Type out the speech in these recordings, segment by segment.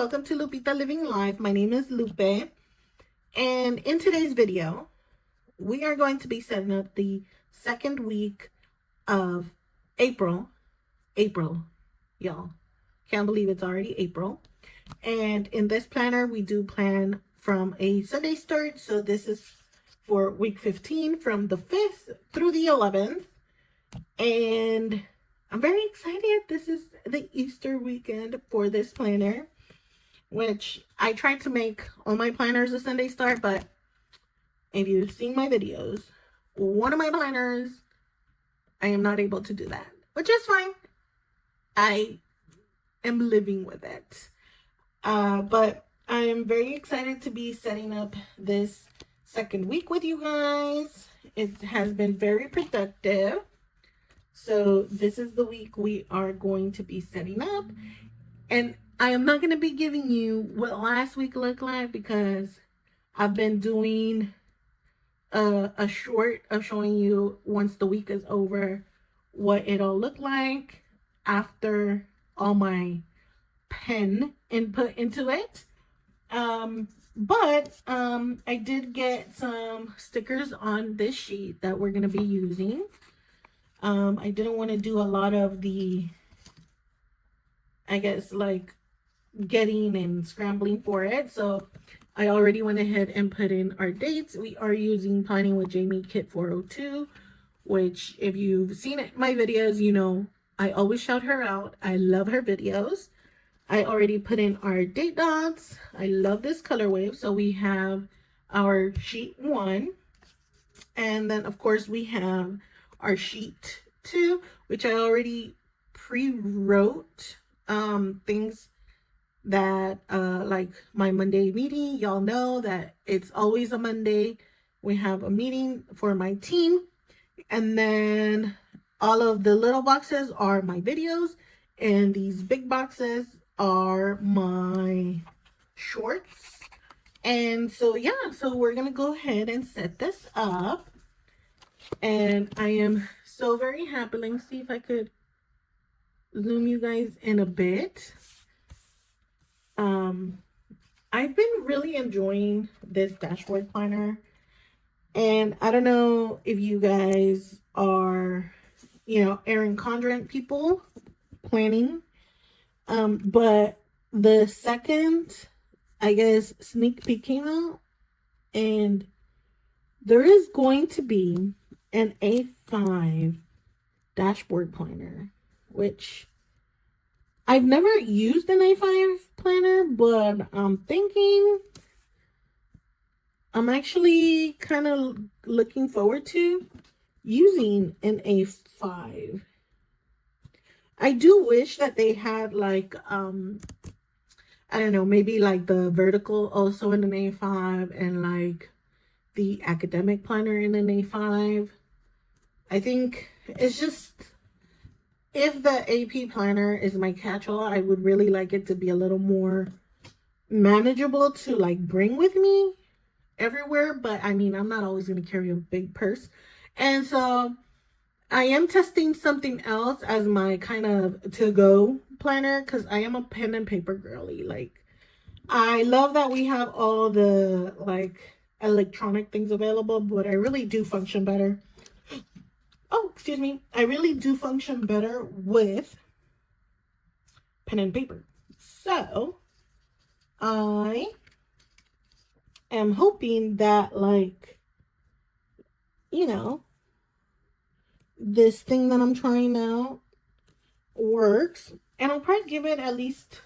welcome to Lupita Living Life. My name is Lupe, and in today's video, we are going to be setting up the second week of April. Y'all. Can't believe it's already April. And in this planner, we do plan from a Sunday start. So this is for week 15 from the 5th through the 11th. And I'm very excited. This is the Easter weekend for this planner, which I tried to make all my planners a Sunday start, but if you've seen my videos, one of my planners, I am not able to do that, which is fine. I am living with it. But I am very excited to be setting up this second week with you guys. It has been very productive. So this is the week we are going to be setting up. And I am not going to be giving you what last week looked like because I've been doing a short of showing you once the week is over what it'll look like after all my pen input into it. But I did get some stickers on this sheet that we're going to be using. I didn't want to do a lot of the, I guess, like getting and scrambling for it. So I already went ahead and put in our dates. We are using Planning with Jamie Kit 402, which if you've seen it, my videos, you know, I always shout her out. I love her videos. I already put in our date dots. I love this colorway. So we have our sheet 1. And then, of course, we have our sheet 2, which I already pre-wrote things that like my Monday meeting. Y'all know that it's always a Monday. We have a meeting for my team. And then all of the little boxes are my videos. And these big boxes are my shorts. And so, yeah, so we're going to go ahead and set this up. And I am so very happy. Let me see if I could zoom you guys in a bit. I've been really enjoying this dashboard planner. And I don't know if you guys are, you know, Erin Condren people planning. But the second, I guess, sneak peek came out. And there is going to be an A5 dashboard planner, which I've never used an A5 planner, but I'm thinking I'm actually kind of looking forward to using an A5. I do wish that they had like, I don't know, maybe like the vertical also in an A5 and like the academic planner in an A5. I think it's just, if the AP planner is my catch-all, I would really like it to be a little more manageable to like bring with me everywhere. But I mean, I'm not always going to carry a big purse. And so I am testing something else as my kind of to-go planner because I am a pen and paper girly. Like, I love that we have all the like electronic things available, but I really do function better. Oh, excuse me. I really do function better with pen and paper. So I am hoping that, like, you know, this thing that I'm trying out works. And I'll probably give it at least,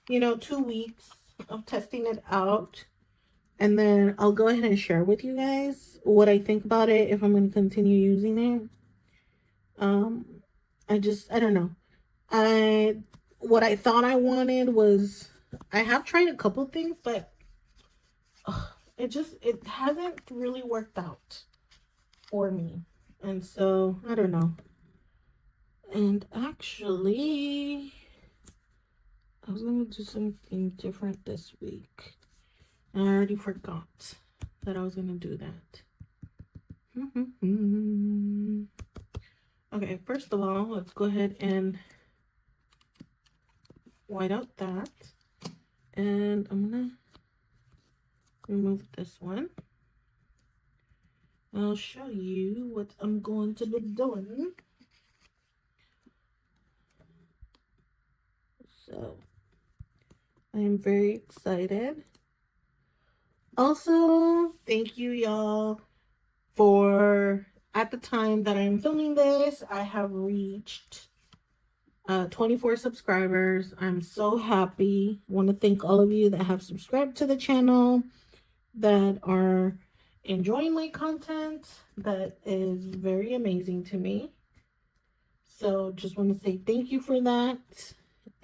you know, 2 weeks of testing it out. And then I'll go ahead and share with you guys what I think about it, if I'm going to continue using it. I don't know. What I thought I wanted was, I have tried a couple things, but it hasn't really worked out for me. And so, I don't know. And actually, I was going to do something different this week. And I already forgot that I was going to do that. Okay, first of all, let's go ahead and white out that. And I'm gonna remove this one. I'll show you what I'm going to be doing. So I am very excited. Also, thank you y'all for, at the time that I'm filming this, I have reached 24 subscribers. I'm so happy. I want to thank all of you that have subscribed to the channel, that are enjoying my content. That is very amazing to me. So just want to say thank you for that.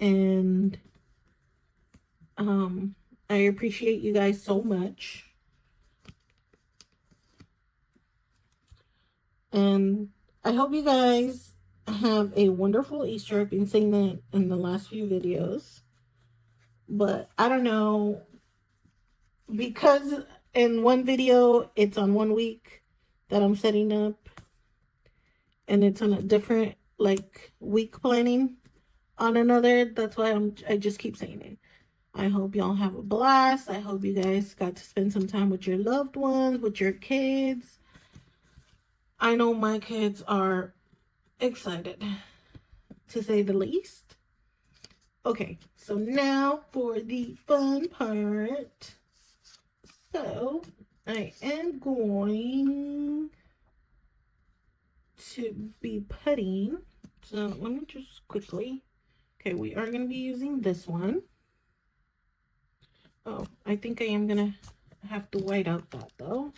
And I appreciate you guys so much. And I hope you guys have a wonderful Easter. I've been saying that in the last few videos. But I don't know, because in one video, it's on 1 week that I'm setting up. And it's on a different, like, week planning on another. That's why I just keep saying it. I hope y'all have a blast. I hope you guys got to spend some time with your loved ones, with your kids. I know my kids are excited, to say the least. Okay, so now for the fun part. So I am going to be putting, so let me just quickly, okay, we are going to be using this one. Oh, I think I am going to have to white out that though.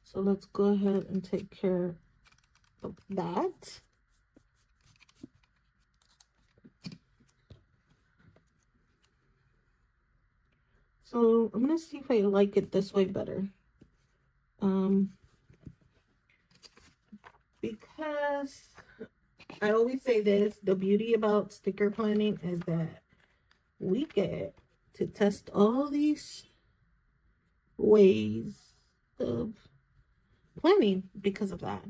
So let's go ahead and take care of that. So I'm going to see if I like it this way better. Because I always say this, the beauty about sticker planning is that we get to test all these ways of planning because of that.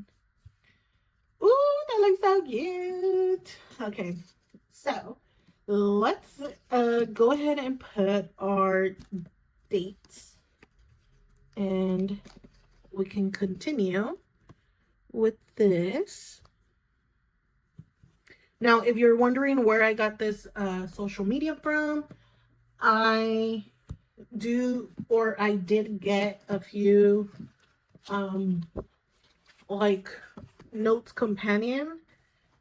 Ooh, that looks so cute. Okay, so let's go ahead and put our dates, and we can continue with this. Now, if you're wondering where I got this social media from, I did get a few like notes companion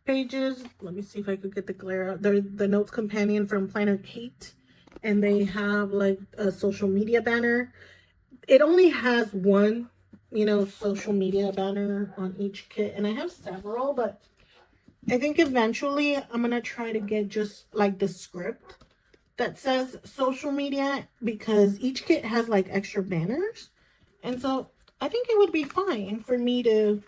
pages. Let me see if I could get the glare out. They're the notes companion from Planner Kate, and they have like a social media banner. It only has one, social media banner on each kit, and I have several, but I think eventually I'm gonna try to get just like the script that says social media, because each kit has like extra banners. And so I think it would be fine for me to,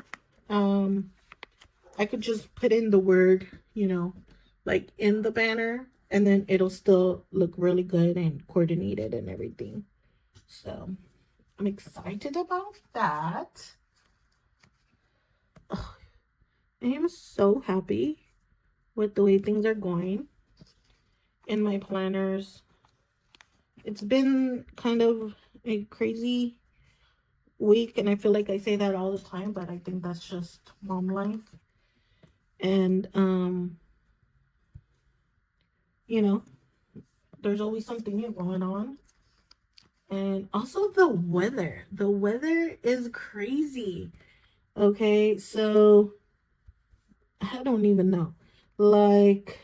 I could just put in the word, like in the banner, and then it'll still look really good and coordinated and everything. So I'm excited about that. Ugh, I am so happy with the way things are going in my planners. It's been kind of a crazy week, and I feel like I say that all the time, but I think that's just mom life. And there's always something new going on. And also the weather is crazy. Okay, so I don't even know, like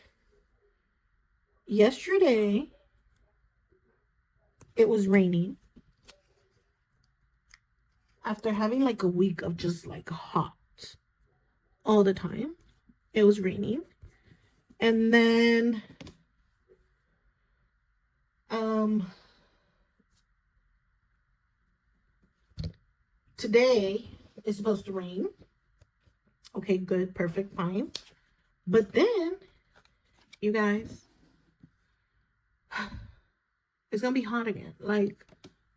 yesterday it was raining after having like a week of just like hot all the time. It was raining. And then today is supposed to rain. Okay, good, perfect, fine. But then, you guys, it's gonna be hot again. Like,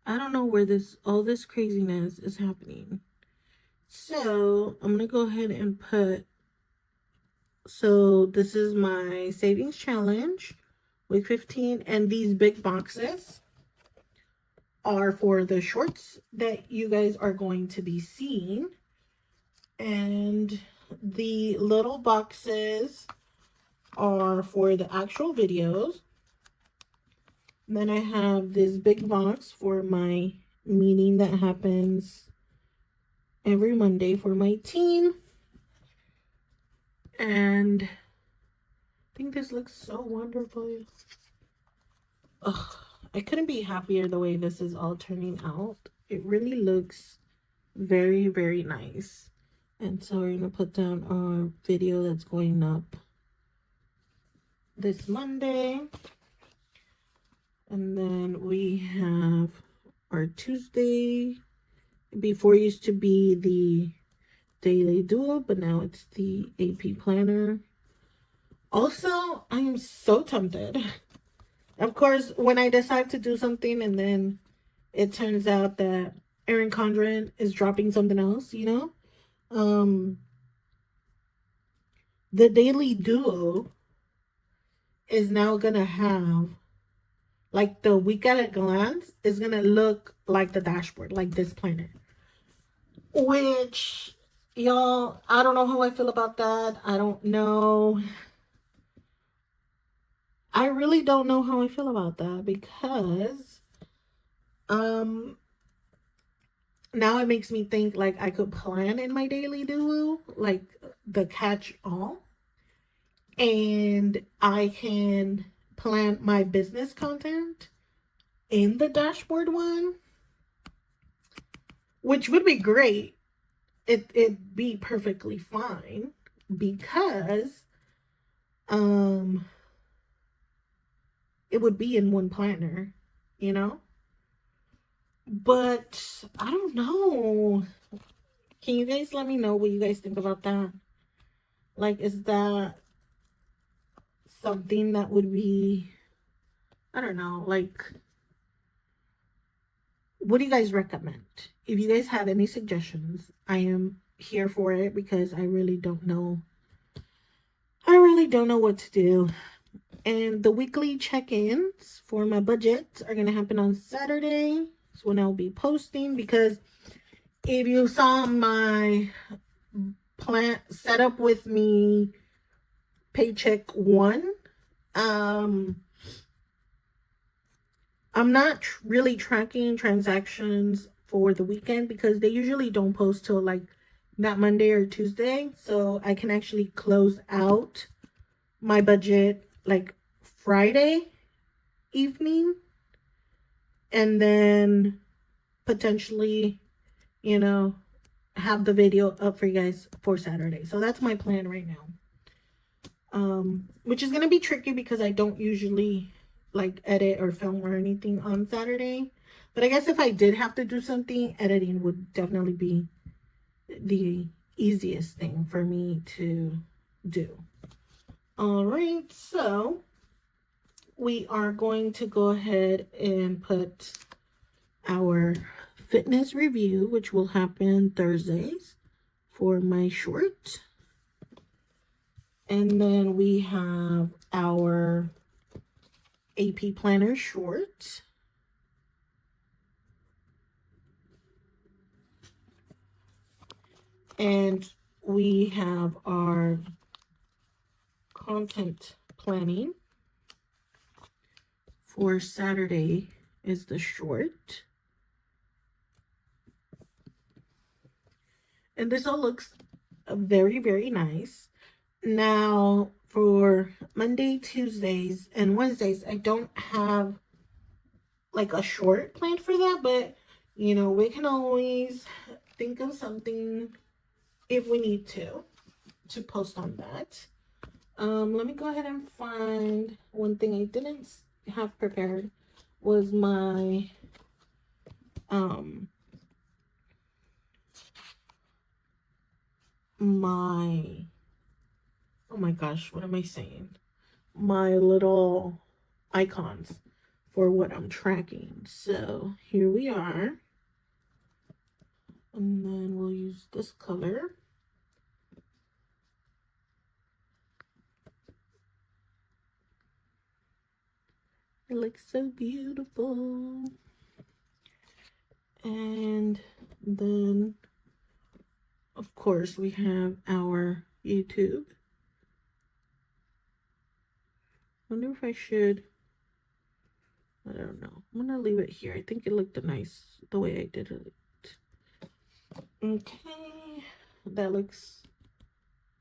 I don't know where all this craziness is happening. So I'm gonna go ahead and put, so this is my savings challenge, week 15, and these big boxes are for the shorts that you guys are going to be seeing. And the little boxes are for the actual videos. Then I have this big box for my meeting that happens every Monday for my team. And I think this looks so wonderful. Ugh, I couldn't be happier the way this is all turning out. It really looks very, very nice. And so we're going to put down our video that's going up this Monday. And then we have our Tuesday. Before it used to be the daily duo, but now it's the AP planner. Also, I'm so tempted. Of course, when I decide to do something and then it turns out that Erin Condren is dropping something else, you know? The daily duo is now gonna have, like, the week at a glance is gonna look like the dashboard, like this planner. Which, y'all, I don't know how I feel about that. I don't know. I really don't know how I feel about that because now it makes me think like I could plan in my daily duo, like the catch all, and I can plan my business content in the dashboard one, which would be great. It'd be perfectly fine because it would be in one planner, you know? But I don't know. Can you guys let me know what you guys think about that? Like, is that something that would be, I don't know, like, what do you guys recommend? If you guys have any suggestions, I am here for it because I really don't know. I really don't know what to do. And the weekly check-ins for my budget are going to happen on Saturday. That's when I'll be posting, because if you saw my plan set up with me paycheck one, I'm not really tracking transactions for the weekend because they usually don't post till like that Monday or Tuesday. So I can actually close out my budget like Friday evening and then potentially, you know, have the video up for you guys for Saturday. So that's my plan right now. Which is going to be tricky because I don't usually like edit or film or anything on Saturday. But I guess if I did have to do something, editing would definitely be the easiest thing for me to do. All right, so we are going to go ahead and put our fitness review, which will happen Thursdays for my short. And then we have our AP planner short. And we have our content planning for Saturday is the short. And this all looks very, very nice. Now, for Monday, Tuesdays, and Wednesdays, I don't have like a short planned for that, but you know, we can always think of something if we need to post on that. Let me go ahead and find one thing I didn't have prepared was my oh my gosh, what am I saying? My little icons for what I'm tracking. So here we are. And then we'll use this color. It looks so beautiful. And then, of course, we have our YouTube. Wonder if I should, I don't know. I'm gonna leave it here. I think it looked nice the way I did it. Okay, that looks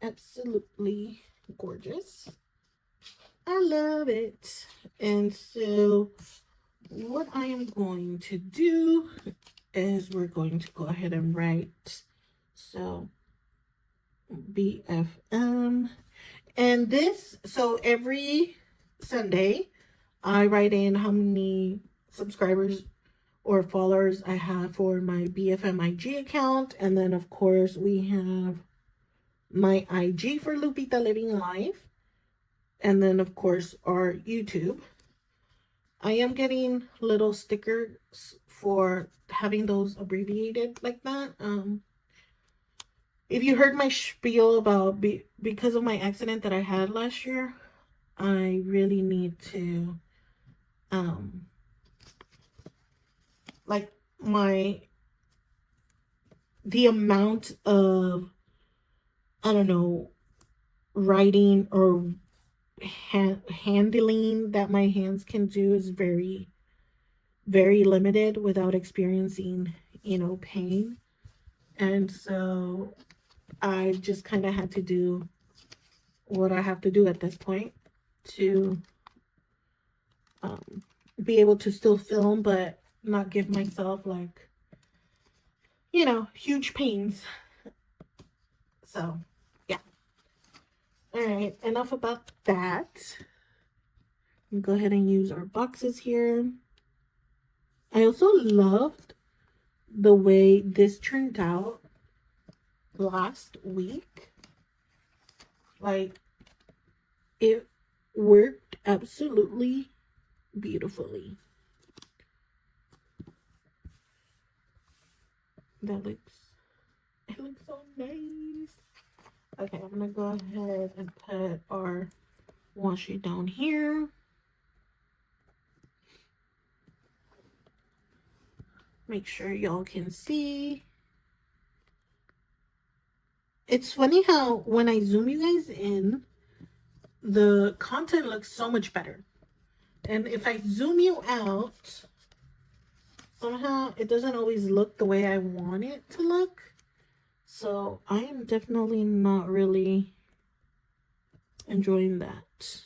absolutely gorgeous. I love it. And so what I am going to do is we're going to go ahead and write, so BFM. And this, so every Sunday, I write in how many subscribers or followers I have for my BFM IG account. And then, of course, we have my IG for Lupita Living Life. And then, of course, our YouTube. I am getting little stickers for having those abbreviated like that. If you heard my spiel about because of my accident that I had last year, I really need to, like the amount of, I don't know, writing or handling that my hands can do is very, very limited without experiencing, pain. And so I just kind of had to do what I have to do at this point to be able to still film, but not give myself like, huge pains. So, yeah. All right, enough about that. Go ahead and use our boxes here. I also loved the way this turned out last week. Like, it worked absolutely beautifully. It looks so nice. Okay, I'm gonna go ahead and put our washi down here. Make sure y'all can see. It's funny how when I zoom you guys in, the content looks so much better. And if I zoom you out, somehow it doesn't always look the way I want it to look. So I am definitely not really enjoying that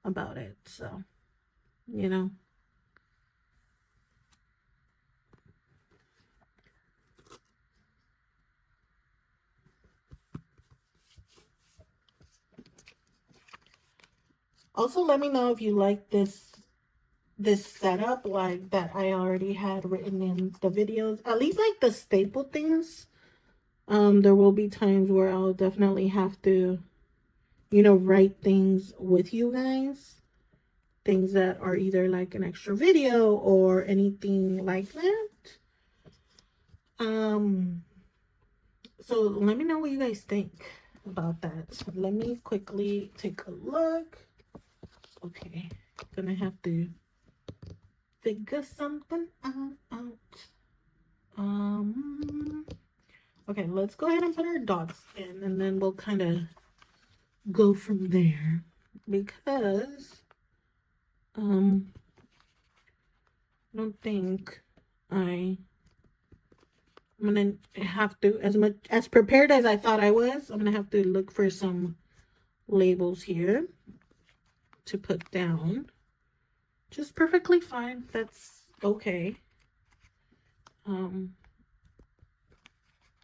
about it. So, Also, let me know if you like this setup, like that I already had written in the videos. At least like the staple things. There will be times where I'll definitely have to, write things with you guys. Things that are either like an extra video or anything like that. So let me know what you guys think about that. Let me quickly take a look. Okay, gonna have to figure something out. Okay, let's go ahead and put our dots in, and then we'll kind of go from there, because I don't think I'm gonna have to, as prepared as I thought I was, I'm gonna have to look for some labels here to put down. Just perfectly fine. That's okay.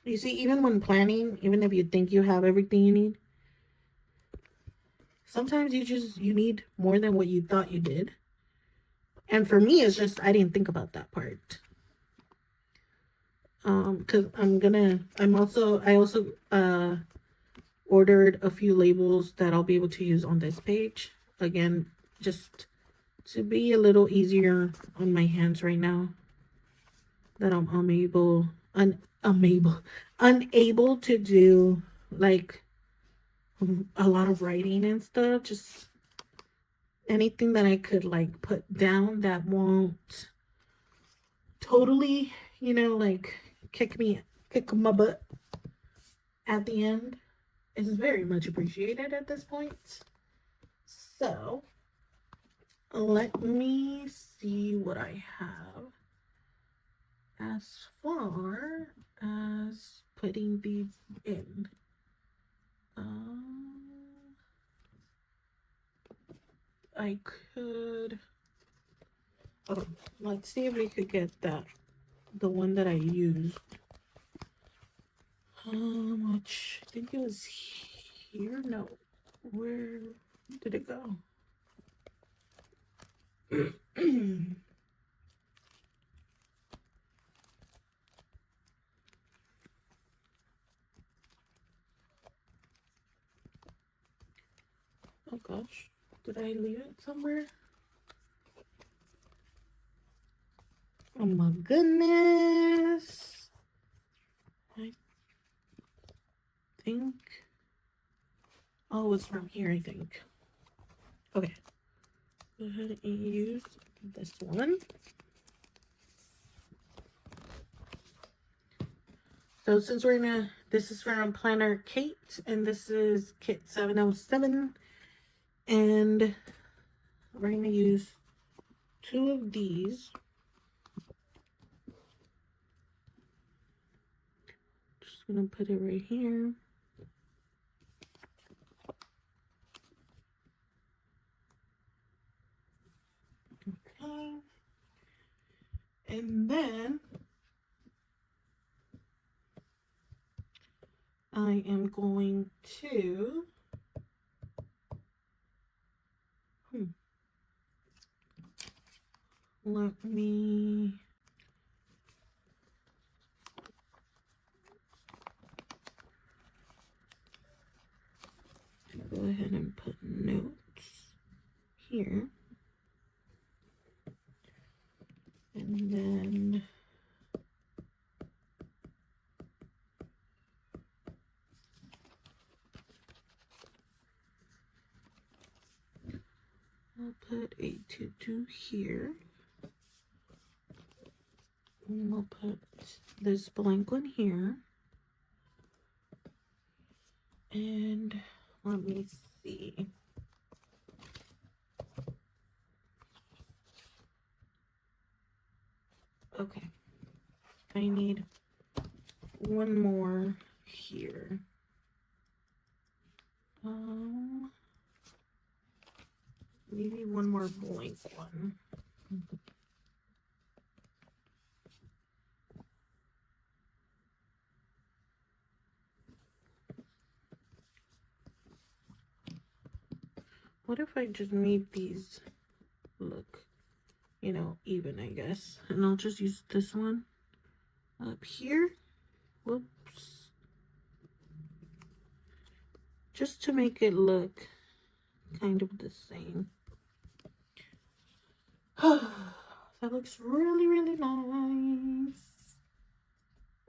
You see, even when planning, even if you think you have everything you need, sometimes you need more than what you thought you did. And for me, it's just I didn't think about that part. Because I also ordered a few labels that I'll be able to use on this page. Again, just to be a little easier on my hands right now, that I'm unable to do like a lot of writing and stuff. Just anything that I could like put down that won't totally, like kick my butt at the end is very much appreciated at this point. So let me see what I have as far as putting these in. I could. Okay, let's see if we could get the one that I used. Which I think it was here. No, where did it go? Oh gosh, did I leave it somewhere? Oh my goodness. I think, oh, it's from here, I think. Okay, go ahead and use this one. So since this is from Planner Kate, and this is kit 707, and we're gonna use 2 of these. Just gonna put it right here. Okay. And then I am going to let me go ahead and put notes here. And then I'll put a tutu here. And we'll put this blank one here. And let me see. Okay. I need one more here. Maybe one more blank one. What if I just made these look, even, I guess. And I'll just use this one up here. Whoops. Just to make it look kind of the same. That looks really, really nice.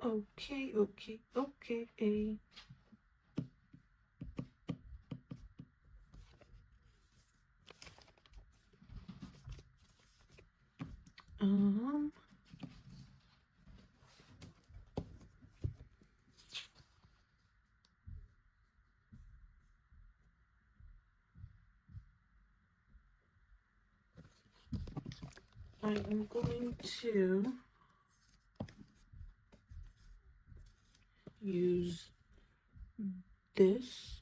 Okay, okay, okay. I am going to use this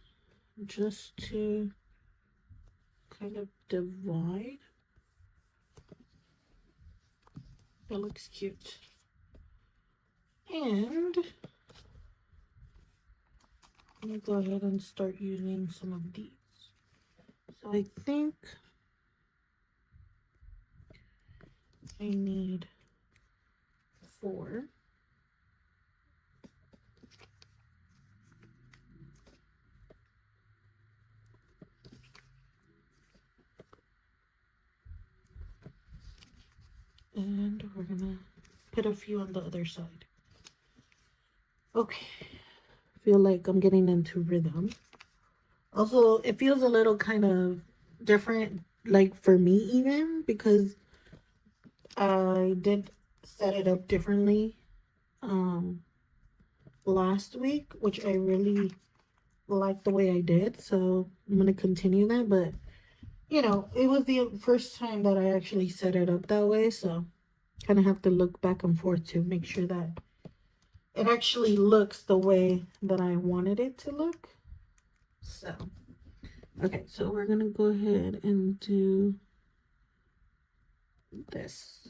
just to kind of divide. That looks cute. And I'm gonna go ahead and start using some of these. So I think I need 4. And we're gonna put a few on the other side. Okay, feel like I'm getting into rhythm. Also, it feels a little kind of different, like for me even, because I did set it up differently last week, which I really liked the way I did. So I'm going to continue that. But, you know, it was the first time that I actually set it up that way. So kind of have to look back and forth to make sure that it actually looks the way that I wanted it to look. So, okay, so we're going to go ahead and do this.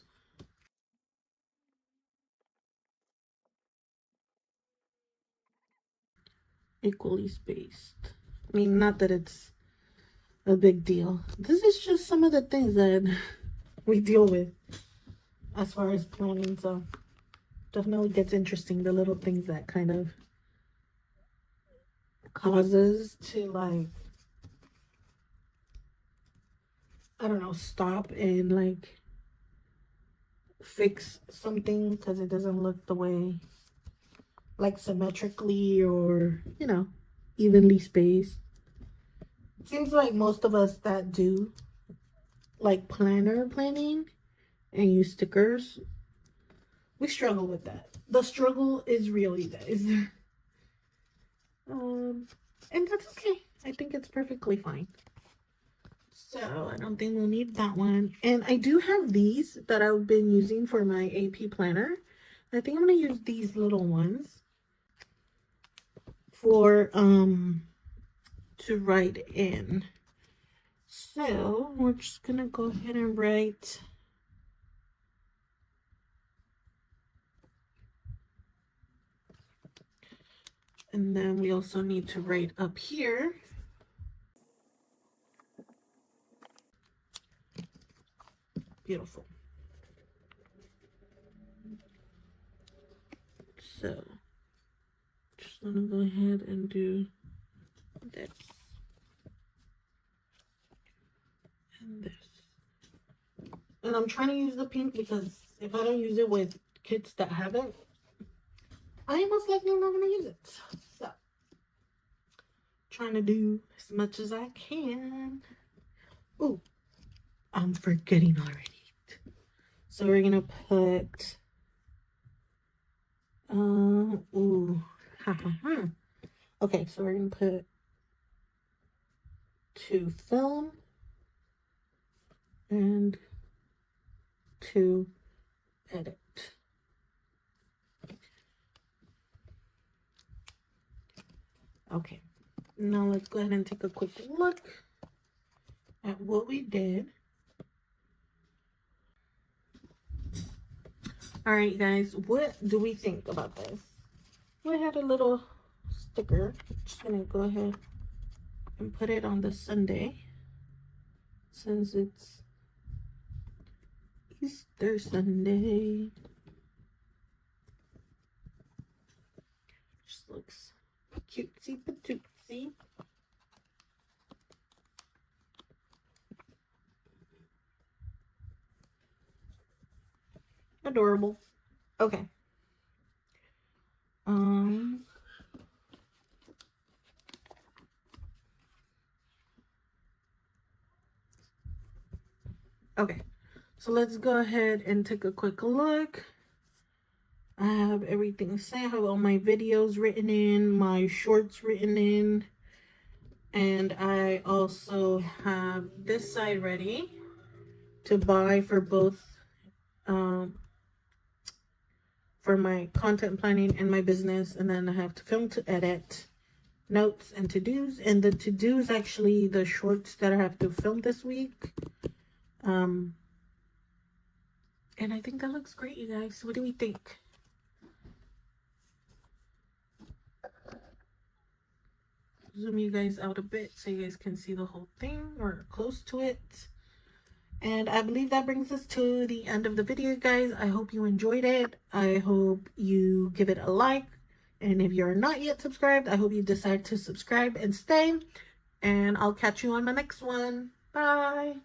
Equally spaced. I mean, not that it's a big deal. This is just some of the things that we deal with as far as planning. So definitely gets interesting, the little things that kind of causes to, like, I don't know, stop and like fix something because it doesn't look the way, like, symmetrically or, you know, evenly spaced. It seems like most of us that do like planning and use stickers, we struggle with that. The struggle is real, you guys. And that's okay. I think it's perfectly fine. So I don't think we'll need that one. And I do have these that I've been using for my AP planner. I think I'm gonna use these little ones for to write in. So we're just gonna go ahead and write and then we also need to write up here. Beautiful. So just gonna go ahead and do this and this. And I'm trying to use the pink because if I don't use it with kids that have it, I most likely not gonna use it. So trying to do as much as I can. Oh, I'm forgetting already. So we're gonna put ooh, ha ha ha. Okay, so we're gonna put to film and to edit. Okay, now let's go ahead and take a quick look at what we did. All right, guys, what do we think about this? We had a little sticker. Just gonna go ahead and put it on the Sunday since it's Easter Sunday. Just looks cutesy patootsy. Adorable. Okay. Okay. So let's go ahead and take a quick look. I have everything set. I have all my videos written in, my shorts written in, and I also have this side ready to buy for both for my content planning and my business. And then I have to film, to edit, notes, and to-dos. And the to-dos actually the shorts that I have to film this week. And I think that looks great, you guys. What do we think? Zoom you guys out a bit so you guys can see the whole thing or close to it. And I believe that brings us to the end of the video, guys. I hope you enjoyed it. I hope you give it a like. And if you're not yet subscribed, I hope you decide to subscribe and stay. And I'll catch you on my next one. Bye.